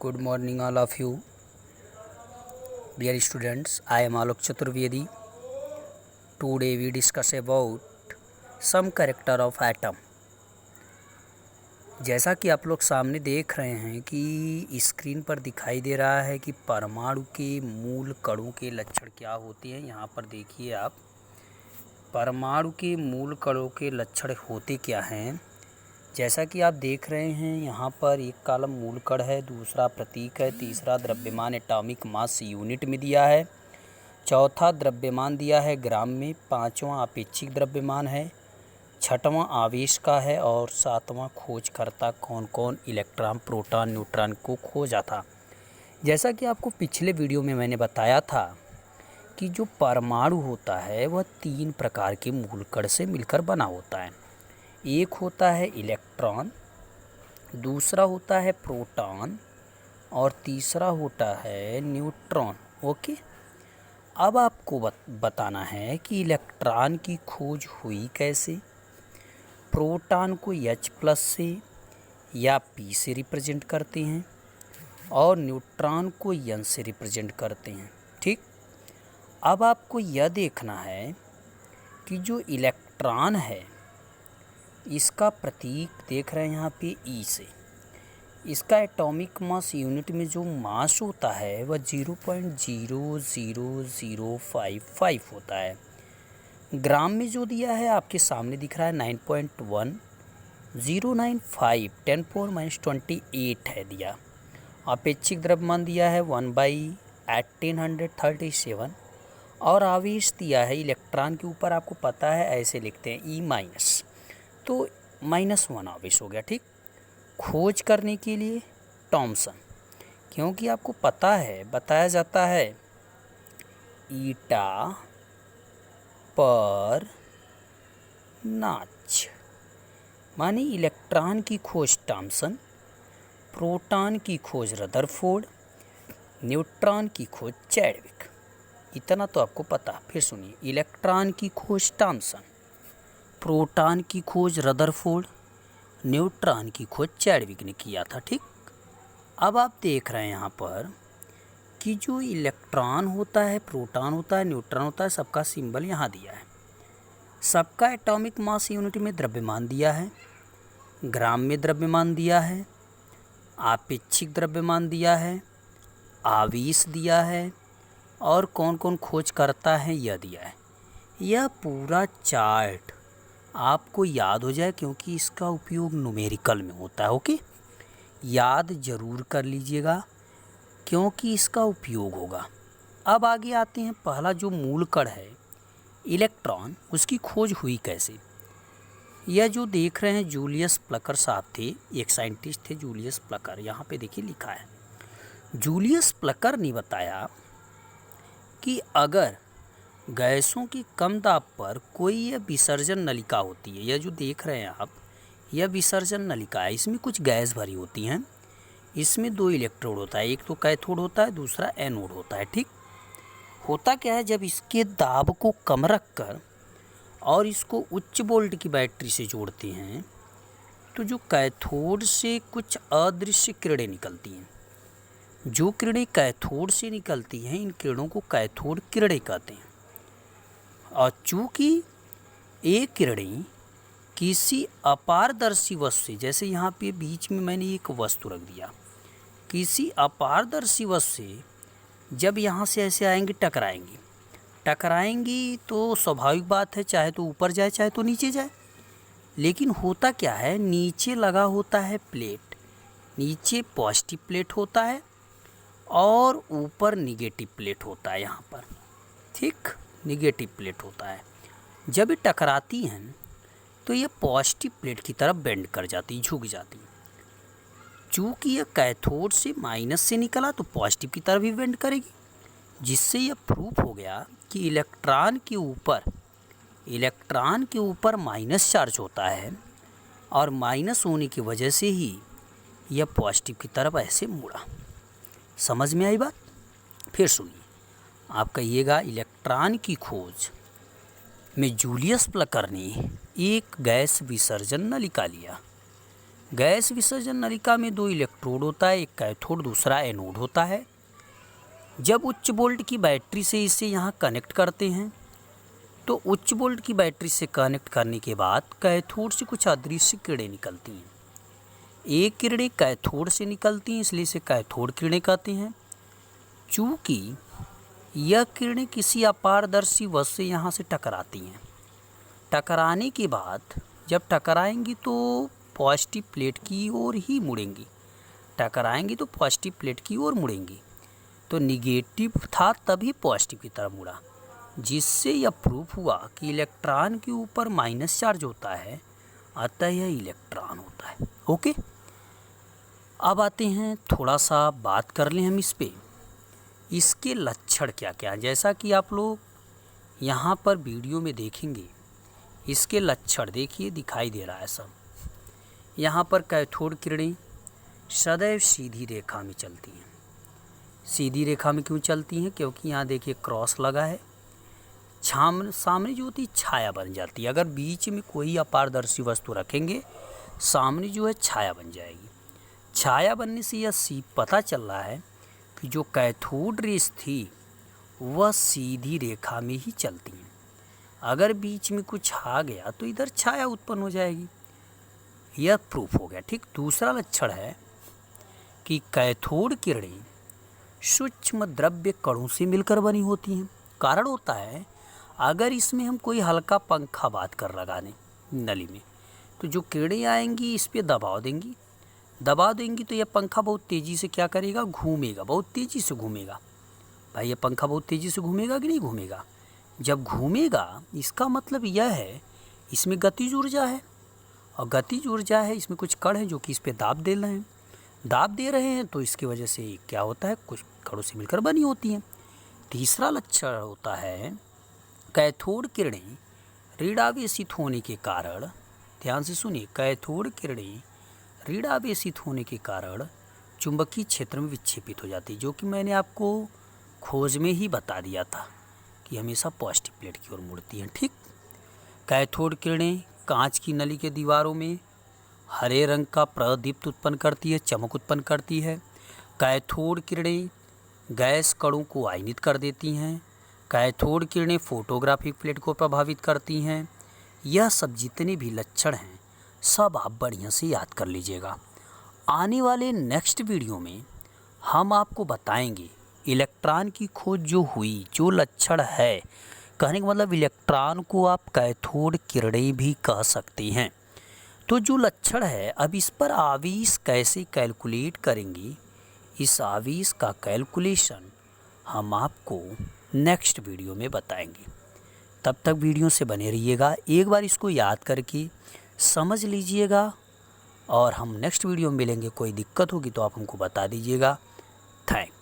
Good morning, all of you. Dear students, I am Alok Chaturvedi. Today we discuss about some character of atom. जैसा कि आप लोग सामने देख रहे हैं कि स्क्रीन पर दिखाई दे रहा है कि परमाणु के मूल कणों के लक्षण क्या होते हैं। यहाँ पर देखिए आप, परमाणु के मूल कणों के लक्षण होते क्या हैं। जैसा कि आप देख रहे हैं यहाँ पर एक कॉलम मूल कण है, दूसरा प्रतीक है, तीसरा द्रव्यमान एटॉमिक मास यूनिट में दिया है, चौथा द्रव्यमान दिया है ग्राम में, पांचवा अपेक्षिक द्रव्यमान है, छठवां आवेश का है और सातवां खोजकर्ता कौन कौन इलेक्ट्रॉन प्रोटॉन न्यूट्रॉन को खोजा था। जैसा कि आपको पिछले वीडियो में मैंने बताया था कि जो परमाणु होता है वह 3 प्रकार के मूल कण से मिलकर बना होता है। एक होता है इलेक्ट्रॉन, दूसरा होता है प्रोटॉन और तीसरा होता है न्यूट्रॉन। ओके, अब आपको बताना है कि इलेक्ट्रॉन की खोज हुई कैसे। प्रोटॉन को H+ से या P से रिप्रेजेंट करते हैं और न्यूट्रॉन को N से रिप्रेजेंट करते हैं। ठीक, अब आपको यह देखना है कि जो इलेक्ट्रॉन है इसका प्रतीक देख रहे हैं यहाँ पे E से, इसका एटॉमिक मास यूनिट में जो मास होता है वह 0.00055 होता है। ग्राम में जो दिया है आपके सामने दिख रहा है 9.1095 10⁻⁻28 है दिया। अपेक्षिक द्रव्यमान दिया है 1/1837 और आवेश दिया है इलेक्ट्रॉन के ऊपर, आपको पता है ऐसे लिखते हैं E-, तो -1 आवेश हो गया। ठीक, खोज करने के लिए थॉमसन, क्योंकि आपको पता है बताया जाता है ईटा पर नाच, माने इलेक्ट्रॉन की खोज थॉमसन, प्रोटॉन की खोज रदरफोर्ड, न्यूट्रॉन की खोज चैडविक। इतना तो आपको पता। फिर सुनिए, इलेक्ट्रॉन की खोज थॉमसन, प्रोटॉन की खोज रदरफोर्ड, न्यूट्रॉन की खोज चैडविक ने किया था। ठीक, अब आप देख रहे हैं यहाँ पर कि जो इलेक्ट्रॉन होता है, प्रोटॉन होता है, न्यूट्रॉन होता है, सबका सिंबल यहाँ दिया है। सबका एटॉमिक मास यूनिट में द्रव्यमान दिया है, ग्राम में द्रव्यमान दिया है, आपेक्षिक द्रव्यमान दिया है, आवेश दिया है और कौन कौन खोज करता है यह दिया है। यह पूरा चार्ट आपको याद हो जाए क्योंकि इसका उपयोग न्यूमेरिकल में होता है। ओके, याद जरूर कर लीजिएगा क्योंकि इसका उपयोग होगा। अब आगे आते हैं, पहला जो मूल कण है इलेक्ट्रॉन, उसकी खोज हुई कैसे। यह जो देख रहे हैं जूलियस प्लकर साहब थे, एक साइंटिस्ट थे जूलियस प्लकर। यहाँ पे देखिए लिखा है, जूलियस प्लकर ने बताया कि अगर गैसों की कम दाब पर कोई यह विसर्जन नलिका होती है, यह जो देख रहे हैं आप, यह विसर्जन नलिका है, इसमें कुछ गैस भरी होती हैं, इसमें 2 इलेक्ट्रोड होता है, एक तो कैथोड होता है, दूसरा एनोड होता है। ठीक, होता क्या है, जब इसके दाब को कम रखकर और इसको उच्च वोल्ट की बैटरी से जोड़ते हैं तो जो कैथोड से कुछ अदृश्य किरणें निकलती हैं। जो किरणें कैथोड से निकलती हैं, इन किरणों को कैथोड किरणें कहते हैं। और चूँकि ये किरणें किसी अपारदर्शी वस्तु से, जैसे यहाँ पे बीच में मैंने एक वस्तु रख दिया, किसी अपारदर्शी वस्तु से जब यहाँ से ऐसे आएंगी, टकराएंगी तो स्वाभाविक बात है चाहे तो ऊपर जाए चाहे तो नीचे जाए। लेकिन होता क्या है, नीचे लगा होता है प्लेट, नीचे पॉजिटिव प्लेट होता है और ऊपर निगेटिव प्लेट होता है। यहाँ पर ठीक निगेटिव प्लेट होता है। जब ये टकराती हैं तो ये पॉजिटिव प्लेट की तरफ बेंड कर जाती, झुक जाती। चूँकि यह कैथोड से माइनस से निकला तो पॉजिटिव की तरफ ही बेंड करेगी, जिससे यह प्रूफ हो गया कि इलेक्ट्रॉन के ऊपर माइनस चार्ज होता है और माइनस होने की वजह से ही यह पॉजिटिव की तरफ ऐसे मुड़ा। समझ में आई बात? फिर सुनिए, आप कहिएगा इलेक्ट्रॉन की खोज में जूलियस प्लकर ने एक गैस विसर्जन नलिका लिया। गैस विसर्जन नलिका में 2 इलेक्ट्रोड होता है, एक कैथोड दूसरा एनोड होता है। जब उच्च वोल्ट की बैटरी से इसे यहाँ कनेक्ट करते हैं तो उच्च वोल्ट की बैटरी से कनेक्ट करने के बाद कैथोड से कुछ अदृश्य किरणें निकलती हैं। एक किरणें कैथोड से निकलती हैं, इसलिए इसे कैथोड किरणें कहते हैं। चूँकि यह किरणें किसी अपारदर्शी वस्तु से यहाँ से टकराती हैं, टकराने के बाद जब टकराएंगी तो पॉजिटिव प्लेट की ओर ही मुड़ेंगी, टकराएंगी तो पॉजिटिव प्लेट की ओर मुड़ेंगी। तो निगेटिव था तभी पॉजिटिव की तरफ मुड़ा, जिससे यह प्रूफ हुआ कि इलेक्ट्रॉन के ऊपर माइनस चार्ज होता है, अतः यह इलेक्ट्रॉन होता है। ओके, अब आते हैं थोड़ा सा बात कर लें हम इस पे, इसके लक्षण क्या क्या हैं। जैसा कि आप लोग यहाँ पर वीडियो में देखेंगे, इसके लक्षण देखिए दिखाई दे रहा है सब। यहाँ पर कैथोड किरणें सदैव सीधी रेखा में चलती हैं। सीधी रेखा में क्यों चलती हैं? क्योंकि यहाँ देखिए क्रॉस लगा है, सामने जो होती है छाया बन जाती है। अगर बीच में कोई अपारदर्शी वस्तु रखेंगे, सामने जो है छाया बन जाएगी। छाया बनने से यह पता चल रहा है कि जो कैथोड रेस थी वह सीधी रेखा में ही चलती हैं। अगर बीच में कुछ आ गया तो इधर छाया उत्पन्न हो जाएगी। यह प्रूफ हो गया। ठीक, दूसरा लक्षण है कि कैथोड किरणें सूक्ष्म द्रव्य कणों से मिलकर बनी होती हैं। कारण होता है अगर इसमें हम कोई हल्का पंखा बात कर लगाने नली में, तो जो किरणें आएंगी इस पर दबाव देंगी तो यह पंखा बहुत तेज़ी से क्या करेगा, घूमेगा, बहुत तेज़ी से घूमेगा। भाई, यह पंखा बहुत तेज़ी से घूमेगा कि नहीं घूमेगा? जब घूमेगा इसका मतलब यह है इसमें गतिज ऊर्जा है, और गतिज ऊर्जा है, इसमें कुछ कण हैं जो कि इस पर दाब दे रहे हैं, तो इसकी वजह से क्या होता है, कुछ कणों से मिलकर बनी होती हैं। तीसरा लक्षण होता है कैथोड किरणें ऋणावेशित होने के कारण, ध्यान से सुनिए, कैथोड किरणें ऋणावेशित होने के कारण चुंबकीय क्षेत्र में विक्षेपित हो जाती है, जो कि मैंने आपको खोज में ही बता दिया था कि हमेशा पॉजिटिव प्लेट की ओर मुड़ती हैं। ठीक, कैथोड किरणें कांच की नली के दीवारों में हरे रंग का प्रदीप्त उत्पन्न करती है, चमक उत्पन्न करती है। कैथोड किरणें गैस कणों को आयनित कर देती हैं। कैथोड किरणें फोटोग्राफिक प्लेट को प्रभावित करती हैं। यह सब जितने भी लक्षण हैं सब आप बढ़िया से याद कर लीजिएगा। आने वाले नेक्स्ट वीडियो में हम आपको बताएंगे इलेक्ट्रॉन की खोज जो हुई, जो लक्षण है, कहने का मतलब इलेक्ट्रॉन को आप कैथोड किरणें भी कह सकते हैं। तो जो लक्षण है, अब इस पर आवेश कैसे कैलकुलेट करेंगे, इस आवेश का कैलकुलेशन हम आपको नेक्स्ट वीडियो में बताएंगे। तब तक वीडियो से बने रहिएगा, एक बार इसको याद करके समझ लीजिएगा, और हम नेक्स्ट वीडियो में मिलेंगे। कोई दिक्कत होगी तो आप हमको बता दीजिएगा। थैंक्स।